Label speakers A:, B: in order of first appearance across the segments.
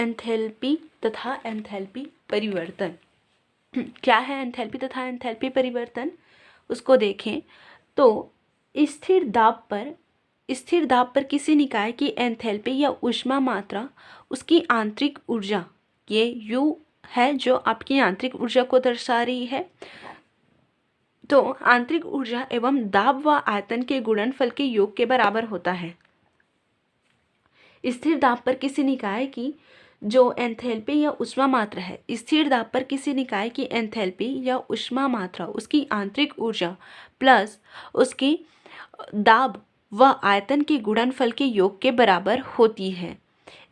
A: Enthalpy तथा enthalpy परिवर्तन। क्या है एंथैल्पी तथा एंथैल्पी परिवर्तन, उसको देखें तो स्थिर दाब पर किसी निकाय की एंथैल्पी या ऊष्मा मात्रा उसकी आंतरिक ऊर्जा, ये U है जो आपकी आंतरिक ऊर्जा को दर्शा रही है, तो आंतरिक ऊर्जा एवं दाब व आयतन के गुणनफल के योग के बराबर होता है। स्थिर दाब पर किसी निकाय की जो एंथैल्पी या ऊष्मा मात्रा है, स्थिर दाब पर किसी निकाय की एंथैल्पी या ऊष्मा मात्रा उसकी आंतरिक ऊर्जा प्लस उसकी दाब व आयतन के गुणनफल के योग के बराबर होती है।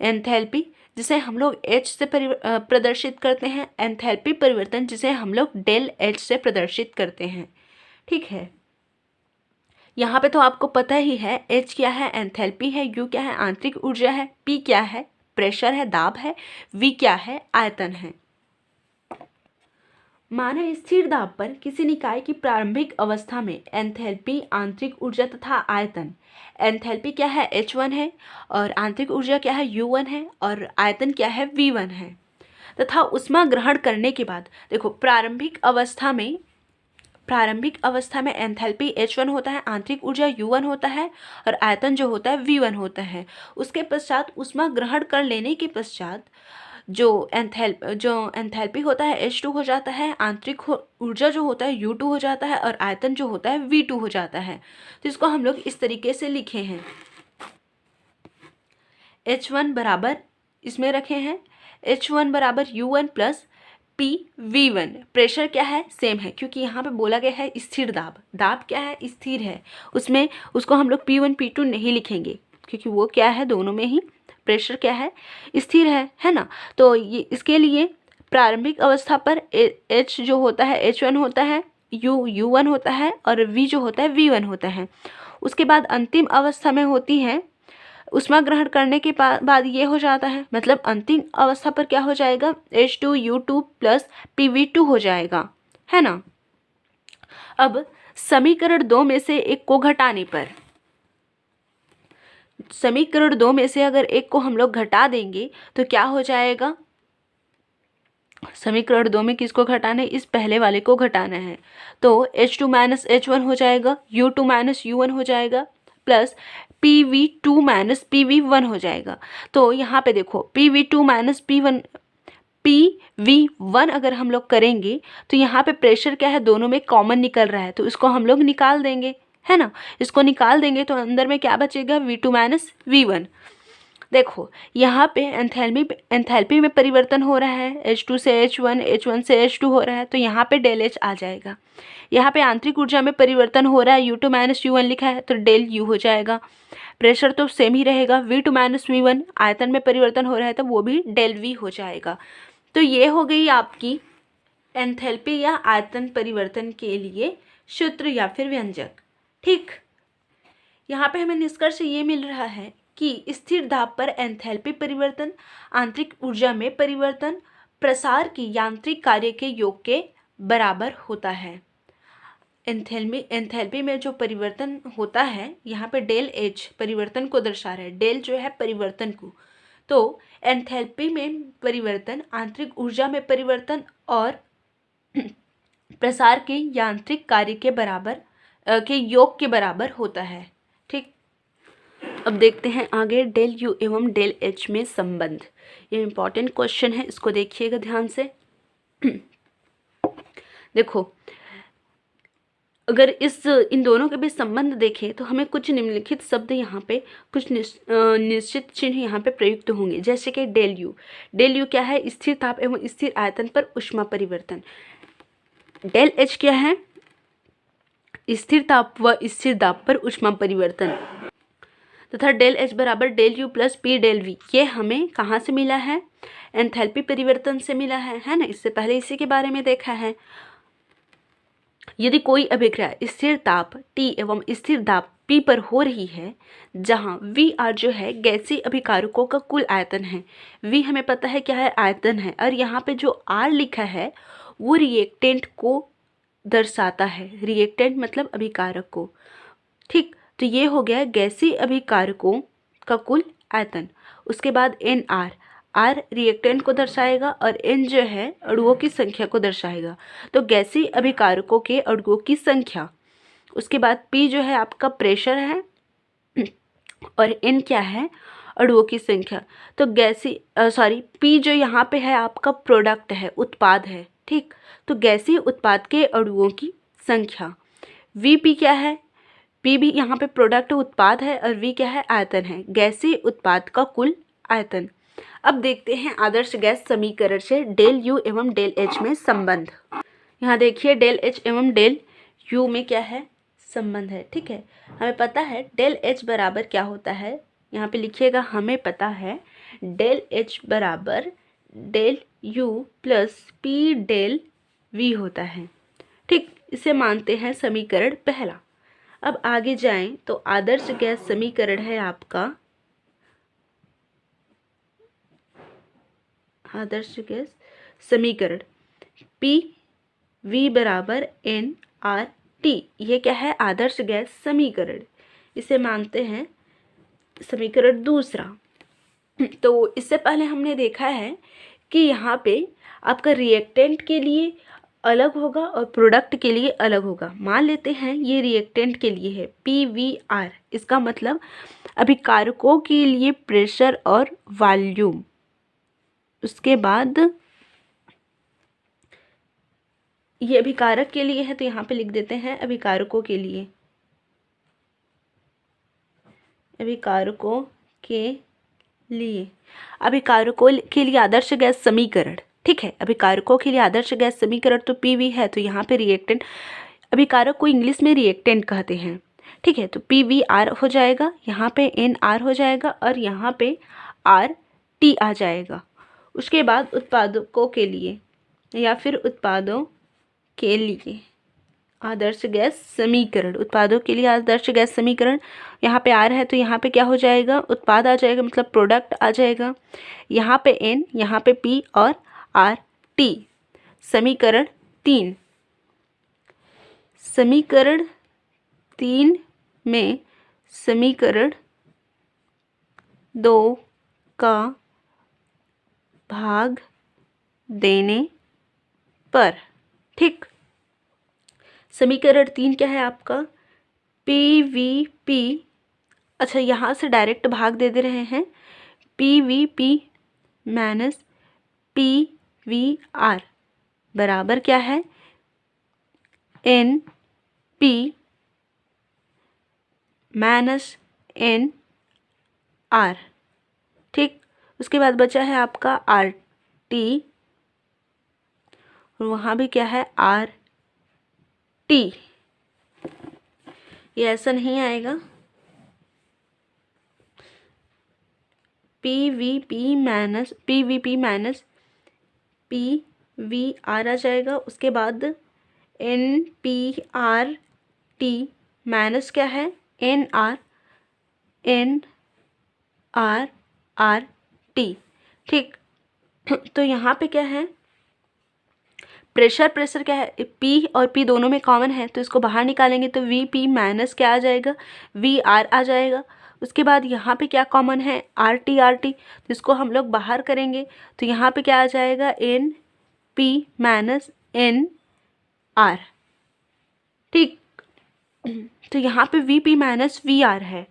A: एंथैल्पी जिसे हम लोग H से प्रदर्शित करते हैं, एंथैल्पी परिवर्तन जिसे हम लोग डेल H से प्रदर्शित करते हैं। ठीक है, यहाँ पे तो आपको पता ही है H क्या है, एंथैल्पी है, U क्या है, आंतरिक ऊर्जा है, P क्या है, प्रेशर है, दाब है, V क्या है, आयतन है। माना स्थिर दाब पर किसी निकाय की प्रारंभिक अवस्था में एंथैल्पी, आंतरिक ऊर्जा तथा आयतन, एंथैल्पी क्या है H1 है और आंतरिक ऊर्जा क्या है U1 है और आयतन क्या है V1 है, तथा ऊष्मा ग्रहण करने के बाद देखो प्रारंभिक अवस्था में एंथैल्पी H1 होता है, आंतरिक ऊर्जा U1 होता है और आयतन जो होता है V1 होता है। उसके पश्चात ऊष्मा ग्रहण कर लेने के पश्चात जो एंथैल्पी होता है H2 हो जाता है, आंतरिक ऊर्जा जो होता है U2 हो जाता है और आयतन जो होता है V2 हो जाता है। तो इसको हम लोग इस तरीके से लिखे हैं, H1 बराबर इसमें रखे हैं H1 बराबर U1 प्लस PV1। प्रेशर क्या है, सेम है, क्योंकि यहाँ पे बोला गया है स्थिर दाब क्या है, स्थिर है, उसमें उसको हम लोग P1 P2 नहीं लिखेंगे क्योंकि वो क्या है, दोनों में ही प्रेशर क्या है, स्थिर है ना। तो ये इसके लिए प्रारंभिक अवस्था पर H जो होता है H1 होता है, U1 होता है और V जो होता है V1 होता है। उसके बाद अंतिम अवस्था में होती है ऊष्मा ग्रहण करने के बाद ये हो जाता है, मतलब अंतिम अवस्था पर क्या हो जाएगा, H2U2 प्लस PV2 हो जाएगा, है ना। अब समीकरण 2 में से एक को घटाने पर, समीकरण 2 में से अगर एक को हम लोग घटा देंगे तो क्या हो जाएगा, समीकरण 2 में किसको घटाना है, इस पहले वाले को घटाना है, तो H2 माइनस H1 हो जाएगा, U2 माइनस U1 हो जाएगा प्लस PV2 माइनस PV1 हो जाएगा। तो यहाँ पे देखो PV2 माइनस PV1 अगर हम लोग करेंगे तो यहाँ पे प्रेशर क्या है, दोनों में कॉमन निकल रहा है, तो इसको हम लोग निकाल देंगे, है ना। इसको निकाल देंगे तो अंदर में क्या बचेगा, V2 माइनस V1। देखो यहाँ पे एंथैल्पी में परिवर्तन हो रहा है, H2 से H1, H1 से H2 हो रहा है, तो यहाँ पे डेल H आ जाएगा। यहाँ पे आंतरिक ऊर्जा में परिवर्तन हो रहा है, U2 माइनस U1 लिखा है तो डेल U हो जाएगा। प्रेशर तो सेम ही रहेगा, V2 माइनस V1, आयतन में परिवर्तन हो रहा है तो वो भी डेल V हो जाएगा। तो ये हो गई आपकी एंथैल्पी या आयतन परिवर्तन के लिए सूत्र या फिर व्यंजक। ठीक, यहाँ पे हमें निष्कर्ष ये मिल रहा है कि स्थिर दाब पर एंथैल्पी परिवर्तन, आंतरिक ऊर्जा में परिवर्तन प्रसार की यांत्रिक कार्य के योग के बराबर होता है। एंथैल्पी में जो परिवर्तन होता है, यहाँ पे डेल H परिवर्तन को दर्शा रहा है, डेल जो है परिवर्तन को, तो एंथैल्पी में परिवर्तन आंतरिक ऊर्जा में परिवर्तन और प्रसार के यांत्रिक कार्य के बराबर के योग के बराबर होता है। ठीक, अब देखते हैं आगे डेल U एवं डेल H में संबंध। ये इम्पॉर्टेंट क्वेश्चन है, इसको देखिएगा ध्यान से। देखो अगर इन दोनों के बीच संबंध देखें तो हमें कुछ निम्नलिखित शब्द यहाँ पे कुछ निश्चित चिन्ह यहाँ पे प्रयुक्त होंगे, जैसे कि डेल U क्या है, स्थिर ताप एवं स्थिर आयतन पर ऊष्मा परिवर्तन। डेल H क्या है, स्थिर ताप व स्थिर दाब पर ऊष्मा परिवर्तन, तथा डेल H बराबर del U plus P del V। ये हमें कहाँ से मिला है, एंथैल्पी परिवर्तन से मिला है ना। इससे पहले इसी के बारे में देखा है। यदि कोई अभिक्रिया स्थिर ताप T एवं स्थिर दाब P पर हो रही है, जहाँ VR जो है गैसीय अभिकारकों का कुल आयतन है, V हमें पता है क्या है, आयतन है, और यहाँ पे जो R लिखा है वो रिएक्टेंट को दर्शाता है, रिएक्टेंट मतलब अभिकारक को। ठीक, तो ये हो गया गैसीय अभिकारकों का कुल आयतन। उसके बाद NR, R रिएक्टेंट को दर्शाएगा और N जो है अणुओं की संख्या को दर्शाएगा। तो गैसीय अभिकारकों के अणुओं की संख्या, उसके बाद P जो है आपका प्रेशर है और N क्या है, अणुओं की संख्या। तो P जो यहाँ पे है आपका प्रोडक्ट है, उत्पाद है, ठीक। तो गैसीय उत्पाद के अणुओं की संख्या। Vp क्या है, P भी यहाँ पे प्रोडक्ट उत्पाद है और V क्या है, आयतन है, गैसीय उत्पाद का कुल आयतन। अब देखते हैं आदर्श गैस समीकरण से डेल U एवं डेल H में संबंध। यहाँ देखिए डेल H एवं डेल U में क्या है, संबंध है, ठीक है। हमें पता है डेल H बराबर क्या होता है, यहाँ पे लिखिएगा, हमें पता है डेल H बराबर del U plus P del V होता है, ठीक। इसे मानते हैं समीकरण पहला। अब आगे जाएं तो आदर्श गैस समीकरण है आपका, आदर्श गैस समीकरण P V बराबर N R T, ये क्या है, आदर्श गैस समीकरण। इसे मानते हैं समीकरण दूसरा। तो इससे पहले हमने देखा है कि यहाँ पे आपका रिएक्टेंट के लिए अलग होगा और प्रोडक्ट के लिए अलग होगा। मान लेते हैं ये रिएक्टेंट के लिए है PVR, इसका मतलब अभिकारकों के लिए प्रेशर और वॉल्यूम। उसके बाद ये अभिकारक के लिए है तो यहाँ पे लिख देते हैं अभिकारकों के लिए, अभिकारकों के लिए, अभिकारकों के लिए आदर्श गैस समीकरण, ठीक है। अभिकारकों के लिए आदर्श गैस समीकरण तो PV है, तो यहाँ पे रिएक्टेंट, अभिकारक को इंग्लिश में रिएक्टेंट कहते हैं, ठीक है। तो PVR हो जाएगा, यहाँ पे NR हो जाएगा और यहाँ पे RT आ जाएगा। उसके बाद उत्पादकों के लिए या फिर उत्पादों के लिए आदर्श गैस समीकरण, उत्पादों के लिए आदर्श गैस समीकरण, यहाँ पे R है तो यहाँ पे क्या हो जाएगा, उत्पाद आ जाएगा, मतलब प्रोडक्ट आ जाएगा। यहाँ पे N, यहाँ पे P और RT। समीकरण 3, समीकरण 3 में समीकरण 2 का भाग देने पर, ठीक। समीकरण 3 क्या है आपका, PVP, अच्छा यहाँ से डायरेक्ट भाग दे रहे हैं, PVP माइनस PVR बराबर क्या है, NP माइनस NR, ठीक। उसके बाद बचा है आपका RT और वहाँ भी क्या है, RT। ये ऐसा नहीं आएगा, PVP माइनस PVR आ जाएगा। उसके बाद NPRT माइनस क्या है, NRRT, ठीक। तो यहाँ पे क्या है, प्रेशर क्या है, P और P दोनों में कॉमन है तो इसको बाहर निकालेंगे तो VP माइनस क्या आ जाएगा, VR आ जाएगा। उसके बाद यहाँ पे क्या कॉमन है, RT, तो इसको हम लोग बाहर करेंगे तो यहाँ पे क्या आ जाएगा, NP माइनस NR, ठीक। तो यहाँ पे VP माइनस VR है,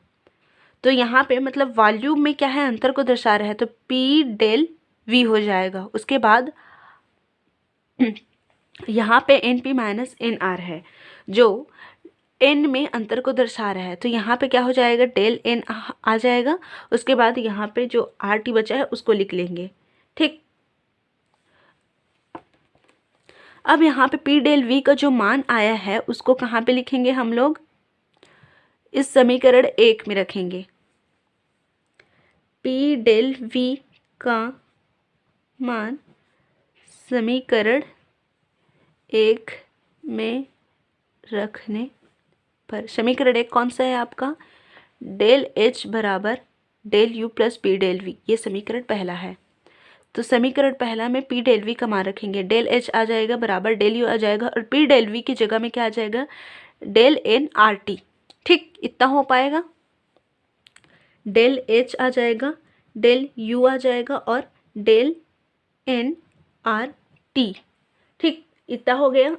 A: तो यहाँ पे मतलब वॉल्यूम में क्या है, अंतर को दर्शा रहा है, तो P डेल V हो जाएगा। उसके बाद यहाँ पे NP माइनस NR है जो N में अंतर को दर्शा रहा है, तो यहाँ पे क्या हो जाएगा, डेल N आ जाएगा। उसके बाद यहाँ पे जो RT बचा है उसको लिख लेंगे, ठीक। अब यहाँ पे P डेल V का जो मान आया है उसको कहाँ पे लिखेंगे हम लोग, इस समीकरण 1 में रखेंगे। P डेल V का मान समीकरण 1 में रखने पर, समीकरण 1 कौन सा है आपका, डेल H बराबर del U plus P del V, ये समीकरण पहला है। तो समीकरण पहला में P डेल V का मान रखेंगे, डेल H आ जाएगा बराबर डेल U आ जाएगा और P डेल V की जगह में क्या आ जाएगा, डेल NRT, ठीक। इतना हो पाएगा, डेल H आ जाएगा, डेल U आ जाएगा और डेल एन आर टी। ठीक, इतना हो गया।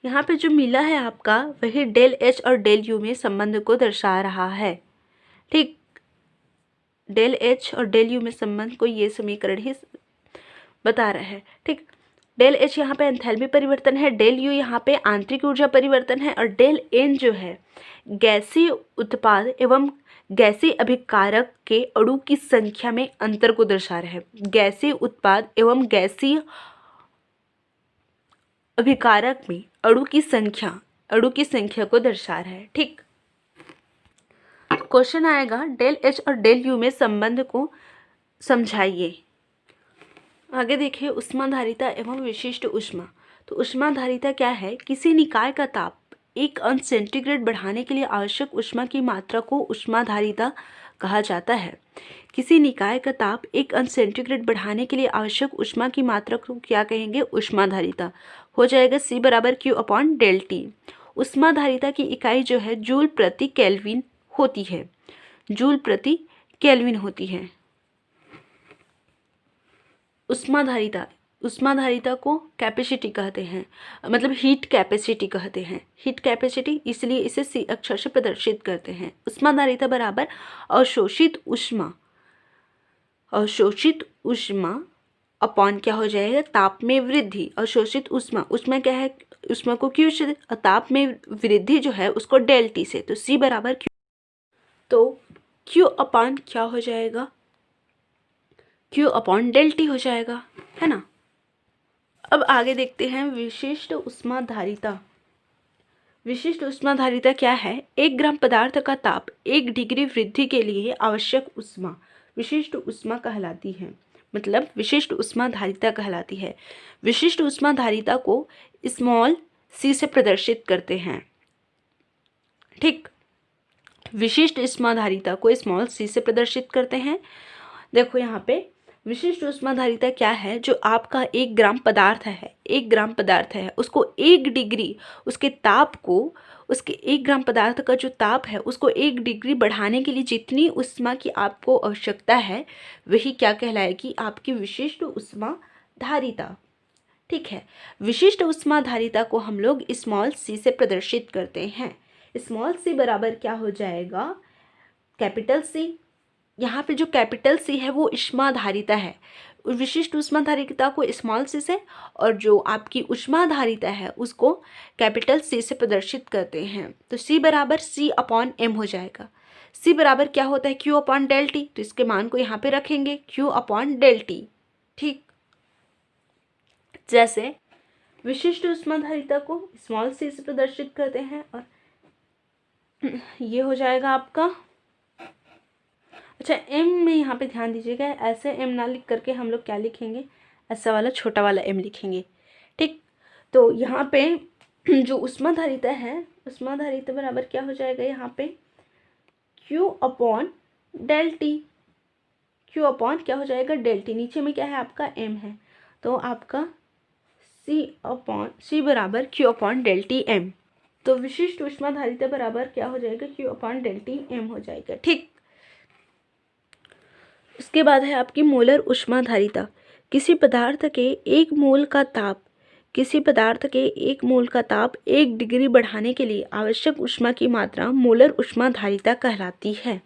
A: यहाँ पे जो मिला है आपका वही डेल एच और डेल यू में संबंध को दर्शा रहा है। ठीक, डेल एच और डेल यू में संबंध को ये समीकरण ही बता रहा है। ठीक, डेल एच यहाँ पे एंथैल्पी परिवर्तन है, डेल यू यहाँ पे आंतरिक ऊर्जा परिवर्तन है, और डेल एन जो है गैसीय उत्पाद एवं गैसीय अभिकारक के अणु की संख्या में अंतर को दर्शा रहा है। गैसीय उत्पाद एवं गैसीय अभिकारक में अणु की संख्या को दर्शा रहा है। ठीक, क्वेश्चन आएगा डेल एच और डेल यू में संबंध को समझाइए। आगे देखिए, ऊष्माधारिता एवं विशिष्ट ऊष्मा। तो ऊष्माधारिता क्या है? किसी निकाय का ताप 1 अंश सेंटीग्रेड बढ़ाने के लिए आवश्यक ऊष्मा की मात्रा को ऊष्माधारिता कहा जाता है। किसी निकाय का ताप 1 अंश सेंटीग्रेड बढ़ाने के लिए आवश्यक ऊष्मा की मात्रा को क्या कहेंगे? ऊष्माधारिता। हो जाएगा C बराबर Q अपॉन डेल टी। ऊष्माधारिता की इकाई जो है जूल प्रति केल्विन होती है, जूल प्रति केल्विन होती है। ऊष्माधारिता को कैपेसिटी कहते हैं, मतलब हीट कैपेसिटी कहते हैं। हीट कैपेसिटी, इसलिए इसे सी अक्षर से प्रदर्शित करते हैं। ऊष्माधारिता बराबर अवशोषित ऊष्मा अपॉन क्या हो जाएगा? ताप में वृद्धि। अवशोषित ऊष्मा क्या है? ऊष्मा को Q से, ताप में वृद्धि जो है उसको डेल टी से। तो C बराबर Q, तो Q अपॉन क्या हो जाएगा? Q अपॉन डेल टी हो जाएगा, है ना। अब आगे देखते हैं विशिष्ट ऊष्माधारिता। विशिष्ट ऊष्माधारिता क्या है? 1 ग्राम पदार्थ का ताप 1 डिग्री वृद्धि के लिए आवश्यक ऊष्मा विशिष्ट ऊष्मा कहलाती है, मतलब विशिष्ट ऊष्माधारिता कहलाती है। विशिष्ट ऊष्माधारिता को स्मॉल c से प्रदर्शित करते हैं। ठीक, विशिष्ट ऊष्माधारिता को स्मॉल c से प्रदर्शित करते हैं। देखो यहाँ पे विशिष्ट ऊष्माधारिता क्या है? जो आपका 1 ग्राम पदार्थ है, 1 ग्राम पदार्थ है, उसको 1 डिग्री, उसके ताप को, उसके 1 ग्राम पदार्थ का जो ताप है उसको 1 डिग्री बढ़ाने के लिए जितनी ऊष्मा की आपको आवश्यकता है वही क्या कहलाएगी? आपकी विशिष्ट ऊष्माधारिता। ठीक है, विशिष्ट ऊष्माधारिता को हम लोग स्मॉल c से प्रदर्शित करते हैं। स्मॉल c बराबर क्या हो जाएगा? Capital C। यहाँ पे जो कैपिटल C है वो ऊष्माधारिता है। विशिष्ट ऊष्माधारिता को स्मॉल c से, और जो आपकी ऊष्माधारिता है उसको कैपिटल C से प्रदर्शित करते हैं। तो C बराबर C अपॉन M हो जाएगा। C बराबर क्या होता है? Q upon del T. तो इसके मान को यहाँ पे रखेंगे Q अपॉन डेल टी। ठीक, जैसे विशिष्ट ऊष्माधारिता को स्मॉल c से प्रदर्शित करते हैं, और ये हो जाएगा आपका। अच्छा, m में यहाँ पे ध्यान दीजिएगा, ऐसे m ना लिख करके हम लोग क्या लिखेंगे? ऐसा वाला छोटा वाला m लिखेंगे। ठीक, तो यहाँ पे जो ऊष्माधारिता है, ऊष्माधारिता बराबर क्या हो जाएगा? यहाँ पे Q upon del T. Q upon क्या हो जाएगा? Del T. नीचे में क्या है? आपका m है, तो आपका C बराबर Q upon del T m। तो विशिष्ट ऊष्माधारिता बराबर क्या हो जाएगा? Q upon del T m हो जाएगा। ठीक, उसके बाद है आपकी मोलर ऊष्माधारिता। किसी पदार्थ के 1 मोल का ताप 1 डिग्री बढ़ाने के लिए आवश्यक ऊष्मा की मात्रा मोलर ऊष्माधारिता कहलाती है।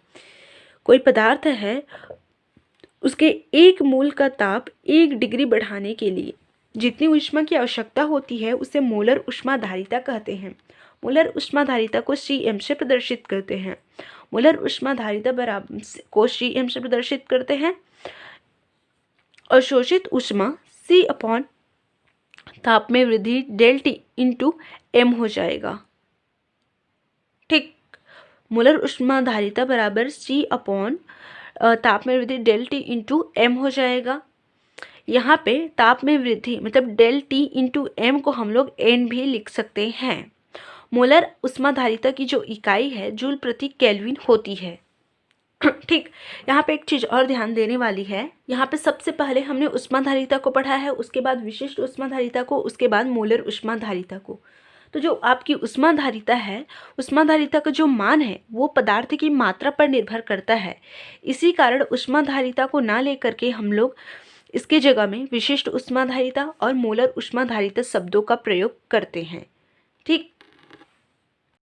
A: कोई पदार्थ है, उसके 1 मोल का ताप 1 डिग्री बढ़ाने के लिए जितनी ऊष्मा की आवश्यकता होती है उसे मोलर ऊष्माधारिता कहते हैं। मोलर ऊष्माधारिता को Cm से प्रदर्शित करते हैं। मोलर ऊष्माधारिता बराबर को Cm से प्रदर्शित करते हैं। अवशोषित ऊष्मा C अपॉन ताप में वृद्धि डेल टी इंटू m हो जाएगा। ठीक, मोलर ऊष्माधारिता बराबर C अपॉन ताप में वृद्धि डेल टी इंटू m हो जाएगा। यहाँ पे ताप में वृद्धि मतलब डेल टी इंटू m को हम लोग n भी लिख सकते हैं। मोलर ऊष्माधारिता की जो इकाई है जूल प्रति केल्विन होती है। ठीक, यहाँ पे एक चीज़ और ध्यान देने वाली है। यहाँ पे सबसे पहले हमने ऊष्माधारिता को पढ़ा है, उसके बाद विशिष्ट ऊष्माधारिता को, उसके बाद मोलर ऊष्माधारिता को। तो जो आपकी उष्माधारिता है, उष्माधारिता का जो मान है वो पदार्थ की मात्रा पर निर्भर करता है। इसी कारण उष्माधारिता को ना लेकर के हम लोग इसके जगह में विशिष्ट उष्माधारिता और मोलर उष्माधारिता शब्दों का प्रयोग करते हैं। ठीक।